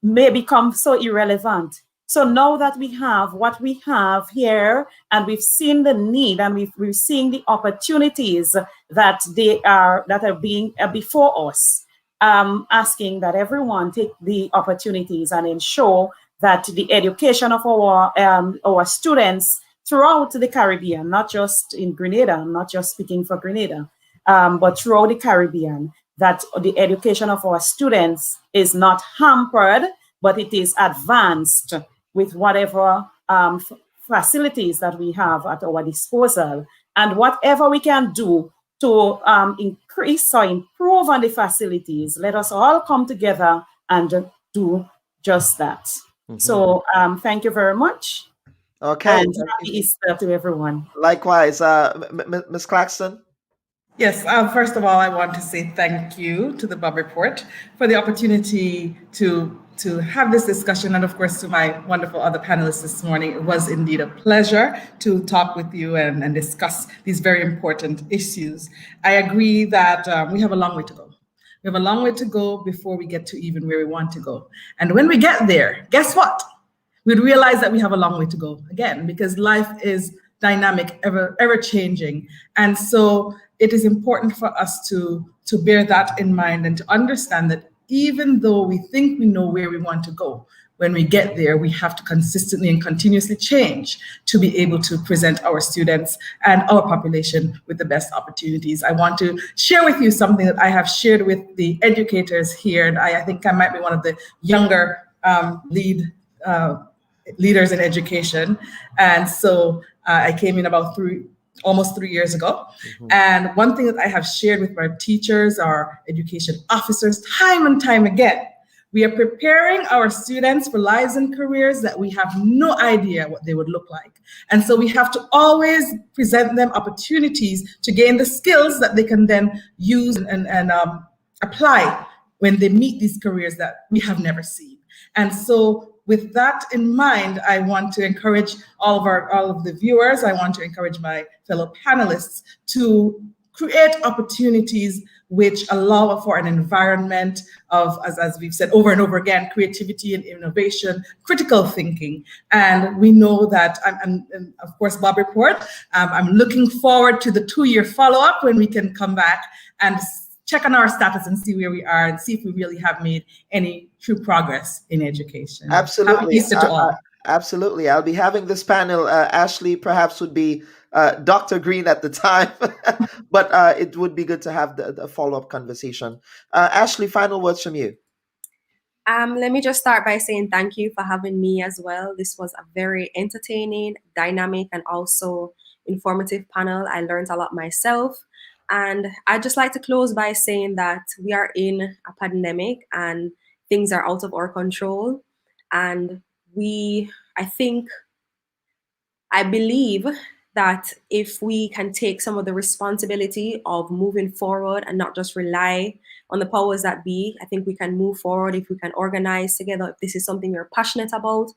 may become so irrelevant. So now that we have what we have here, and we've seen the need, and we're seeing the opportunities that are being before us, asking that everyone take the opportunities and ensure that the education of our students throughout the Caribbean, not just in Grenada, I'm not just speaking for Grenada, but throughout the Caribbean, that the education of our students is not hampered, but it is advanced with whatever facilities that we have at our disposal, and whatever we can do to increase or improve on the facilities. Let us all come together and do just that. So thank you very much. Okay. And happy Easter to everyone. Likewise, Ms. Claxton. Yes, first of all, I want to say thank you to the Bubb Report for the opportunity to have this discussion, and of course to my wonderful other panelists this morning. It was indeed a pleasure to talk with you and discuss these very important issues. I agree that we have a long way to go. We have a long way to go before we get to even where we want to go. And when we get there, guess what? We'd realize that we have a long way to go again, because life is dynamic, ever changing. And so it is important for us to bear that in mind and to understand that even though we think we know where we want to go, when we get there, we have to consistently and continuously change to be able to present our students and our population with the best opportunities. I want to share with you something that I have shared with the educators here, and I think I might be one of the younger leaders in education. And so I came in about almost 3 years ago. And one thing that I have shared with my teachers, our education officers, time and time again, we are preparing our students for lives and careers that we have no idea what they would look like. And so we have to always present them opportunities to gain the skills that they can then use and apply when they meet these careers that we have never seen. And so with that in mind, I want to encourage all of the viewers, I want to encourage my fellow panelists to create opportunities which allow for an environment of, as we've said over and over again, creativity and innovation, critical thinking. And we know that, and of course, Bubb Report, I'm looking forward to the 2-year follow-up when we can come back and check on our status and see where we are and see if we really have made any true progress in education. Absolutely. Happy Easter to all. Absolutely. I'll be having this panel. Ashley perhaps would be Dr. Green at the time, but it would be good to have the follow-up conversation. Ashley, final words from you. Let me just start by saying thank you for having me as well. This was a very entertaining, dynamic, and also informative panel. I learned a lot myself. And I'd just like to close by saying that we are in a pandemic and things are out of our control. And I believe that if we can take some of the responsibility of moving forward and not just rely on the powers that be, I think we can move forward if we can organize together. If this is something you're passionate about,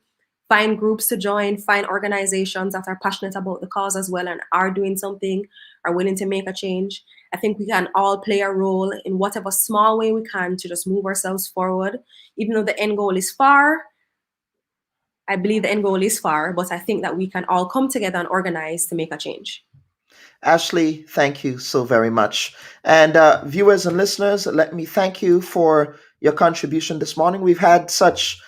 find groups to join, find organizations that are passionate about the cause as well and are doing something, are willing to make a change. I think we can all play a role in whatever small way we can to just move ourselves forward. Even though the end goal is far, I believe the end goal is far, but I think that we can all come together and organize to make a change. Ashley, thank you so very much. And viewers and listeners, let me thank you for your contribution this morning. We've had such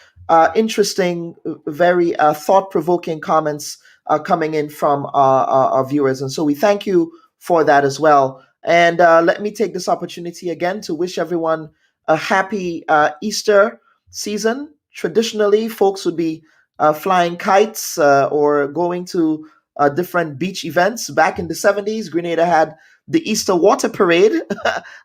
interesting, very thought-provoking comments coming in from our viewers. And so we thank you for that as well. And let me take this opportunity again to wish everyone a happy Easter season. Traditionally, folks would be flying kites or going to different beach events. Back in the 70s, Grenada had the Easter Water Parade.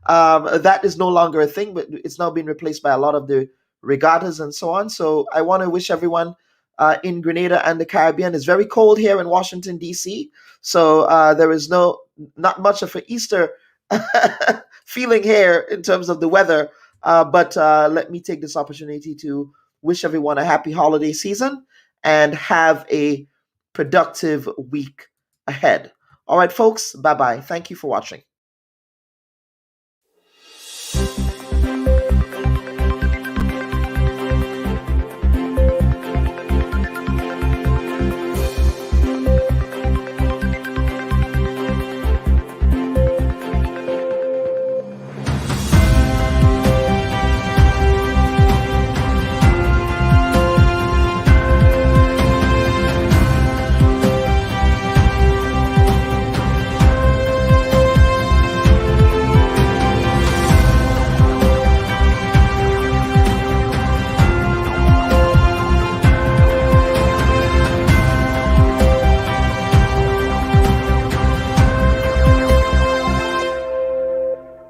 That is no longer a thing, but it's now been replaced by a lot of the regattas and so on. So I want to wish everyone in Grenada and the Caribbean. It's very cold here in Washington, D.C. So there is not much of an Easter feeling here in terms of the weather. But let me take this opportunity to wish everyone a happy holiday season and have a productive week ahead. All right, folks, bye-bye. Thank you for watching.